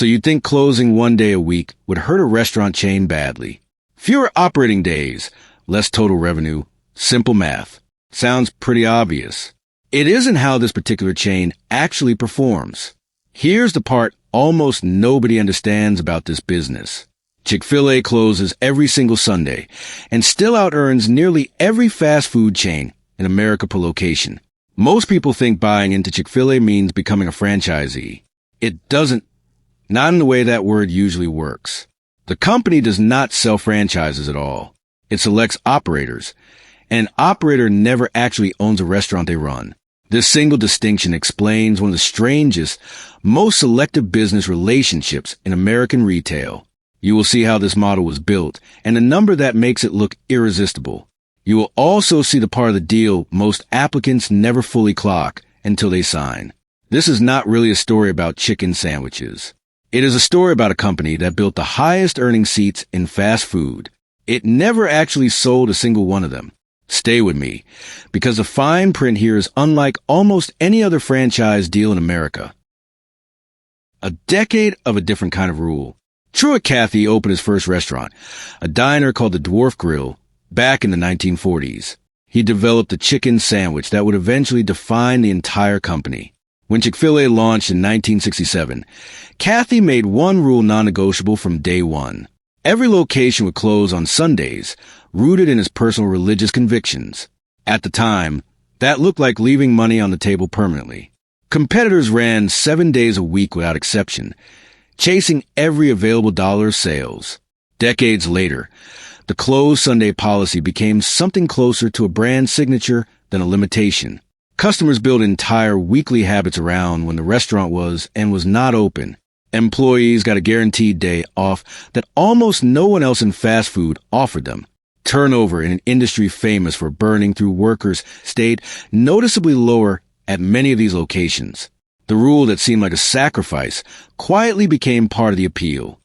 So you'd think closing one day a week would hurt a restaurant chain badly. Fewer operating days, less total revenue, simple math. Sounds pretty obvious. It isn't how this particular chain actually performs. Here's the part almost nobody understands about this business. Chick-fil-A closes every single Sunday and still out-earns nearly every fast food chain in America per location. Most people think buying into Chick-fil-A means becoming a franchisee. It doesn't, not in the way that word usually works. The company does not sell franchises at all. It selects operators, and an operator never actually owns a restaurant they run. This single distinction explains one of the strangest, most selective business relationships in American retail. You will see how this model was built and the number that makes it look irresistible. You will also see the part of the deal most applicants never fully clock until they sign. This is not really a story about chicken sandwiches. It is a story about a company that built the highest earning seats in fast food. It never actually sold a single one of them. Stay with me, because the fine print here is unlike almost any other franchise deal in America. A decade of a different kind of rule. Truett Cathy opened his first restaurant, a diner called the Dwarf Grill, back in the 1940s. He developed a chicken sandwich that would eventually define the entire company. When Chick-fil-A launched in 1967, Cathy made one rule non-negotiable from day one. Every location would close on Sundays, rooted in his personal religious convictions. At the time, that looked like leaving money on the table permanently. Competitors ran 7 days a week without exception, chasing every available dollar of sales. Decades later, the closed Sunday policy became something closer to a brand signature than a limitation. Customers built entire weekly habits around when the restaurant was and was not open. Employees got a guaranteed day off that almost no one else in fast food offered them. Turnover in an industry famous for burning through workers stayed noticeably lower at many of these locations. The rule that seemed like a sacrifice quietly became part of the appeal.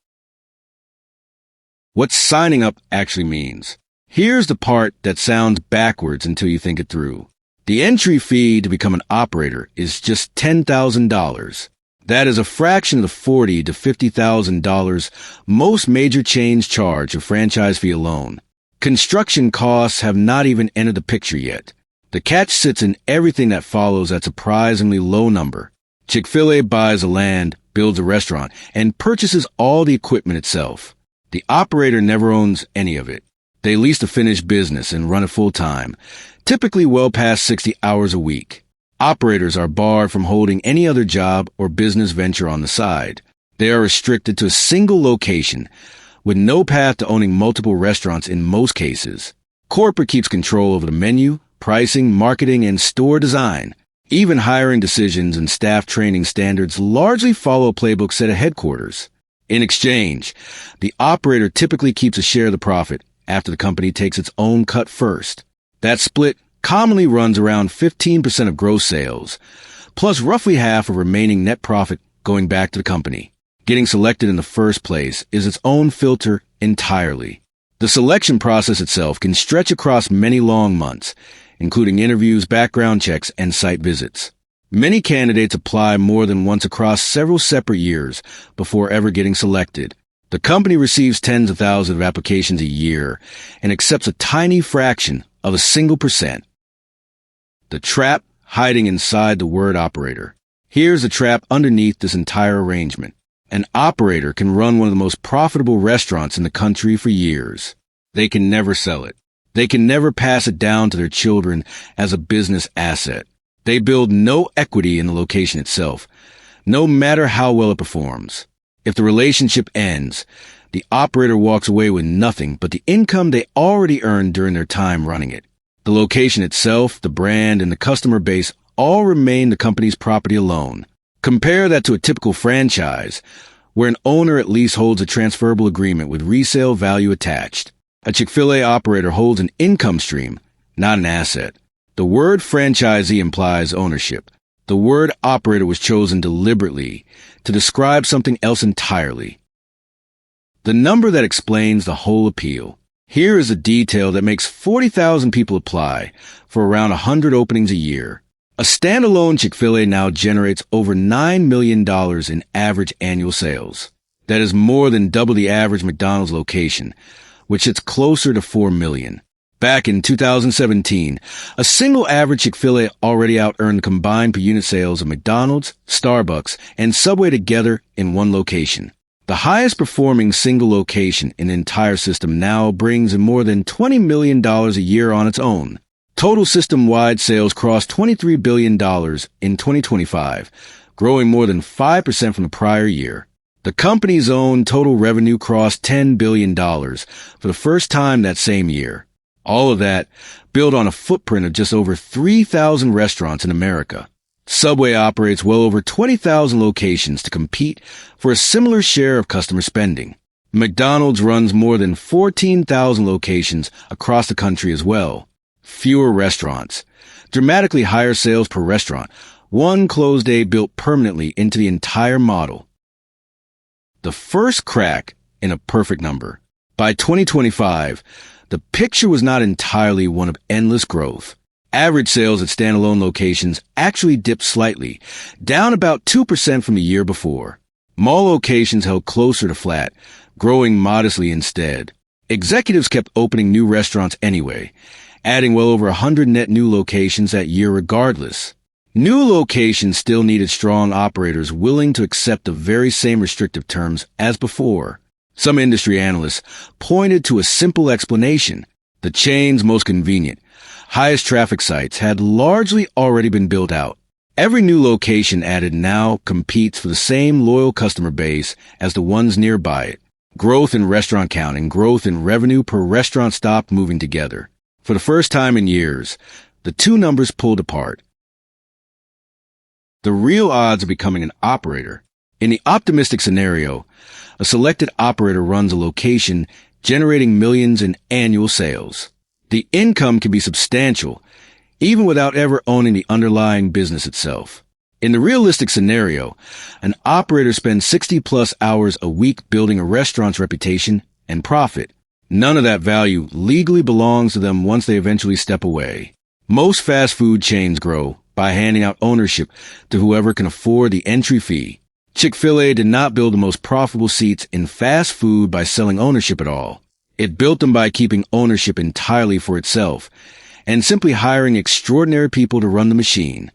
What signing up actually means. Here's the part that sounds backwards until you think it through. The entry fee to become an operator is just $10,000. That is a fraction of the $40,000 to $50,000 most major chains charge a franchise fee alone. Construction costs have not even entered the picture yet. The catch sits in everything that follows that surprisingly low number. Chick-fil-A buys the land, builds a restaurant, and purchases all the equipment itself. The operator never owns any of it. They lease the finished business and run it full-time, typically well past 60 hours a week. Operators are barred from holding any other job or business venture on the side. They are restricted to a single location, with no path to owning multiple restaurants in most cases. Corporate keeps control over the menu, pricing, marketing, and store design. Even hiring decisions and staff training standards largely follow a playbook set at headquarters. In exchange, the operator typically keeps a share of the profit after the company takes its own cut first. That split commonly runs around 15% of gross sales, plus roughly half of remaining net profit going back to the company. Getting selected in the first place is its own filter entirely. The selection process itself can stretch across many long months, including interviews, background checks, and site visits. Many candidates apply more than once across several separate years before ever getting selected. The company receives tens of thousands of applications a year and accepts a tiny fraction of a single percent. The trap hiding inside the word operator. Here's the trap underneath this entire arrangement. An operator can run one of the most profitable restaurants in the country for years. They can never sell it. They can never pass it down to their children as a business asset. They build no equity in the location itself, no matter how well it performs. If the relationship ends, the operator walks away with nothing but the income they already earned during their time running it. The location itself, the brand, and the customer base all remain the company's property alone. Compare that to a typical franchise, where an owner at least holds a transferable agreement with resale value attached. A Chick-fil-A operator holds an income stream, not an asset. The word franchisee implies ownership. The word operator was chosen deliberately to describe something else entirely. The number that explains the whole appeal. Here is a detail that makes 40,000 people apply for around 100 openings a year. A standalone Chick-fil-A now generates over $9 million in average annual sales. That is more than double the average McDonald's location, which sits closer to $4 million. Back in 2017, a single average Chick-fil-A already out-earned the combined per unit sales of McDonald's, Starbucks, and Subway together in one location. The highest performing single location in the entire system now brings in more than $20 million a year on its own. Total system-wide sales crossed $23 billion in 2025, growing more than 5% from the prior year. The company's own total revenue crossed $10 billion for the first time that same year. All of that built on a footprint of just over 3,000 restaurants in America. Subway operates well over 20,000 locations to compete for a similar share of customer spending. McDonald's runs more than 14,000 locations across the country as well. Fewer restaurants, dramatically higher sales per restaurant, one closed day built permanently into the entire model. The first crack in a perfect number. By 2025, the picture was not entirely one of endless growth. Average sales at standalone locations actually dipped slightly, down about 2% from the year before. Mall locations held closer to flat, growing modestly instead. Executives kept opening new restaurants anyway, adding well over 100 net new locations that year regardless. New locations still needed strong operators willing to accept the very same restrictive terms as before. Some industry analysts pointed to a simple explanation. The chain's most convenient, highest traffic sites had largely already been built out. Every new location added now competes for the same loyal customer base as the ones nearby it. Growth in restaurant count and growth in revenue per restaurant stopped moving together. For the first time in years, the two numbers pulled apart. The real odds of becoming an operator. In the optimistic scenario, a selected operator runs a location generating millions in annual sales. The income can be substantial, even without ever owning the underlying business itself. In the realistic scenario, an operator spends 60-plus hours a week building a restaurant's reputation and profit. None of that value legally belongs to them once they eventually step away. Most fast food chains grow by handing out ownership to whoever can afford the entry fee. Chick-fil-A did not build the most profitable seats in fast food by selling ownership at all. It built them by keeping ownership entirely for itself and simply hiring extraordinary people to run the machine.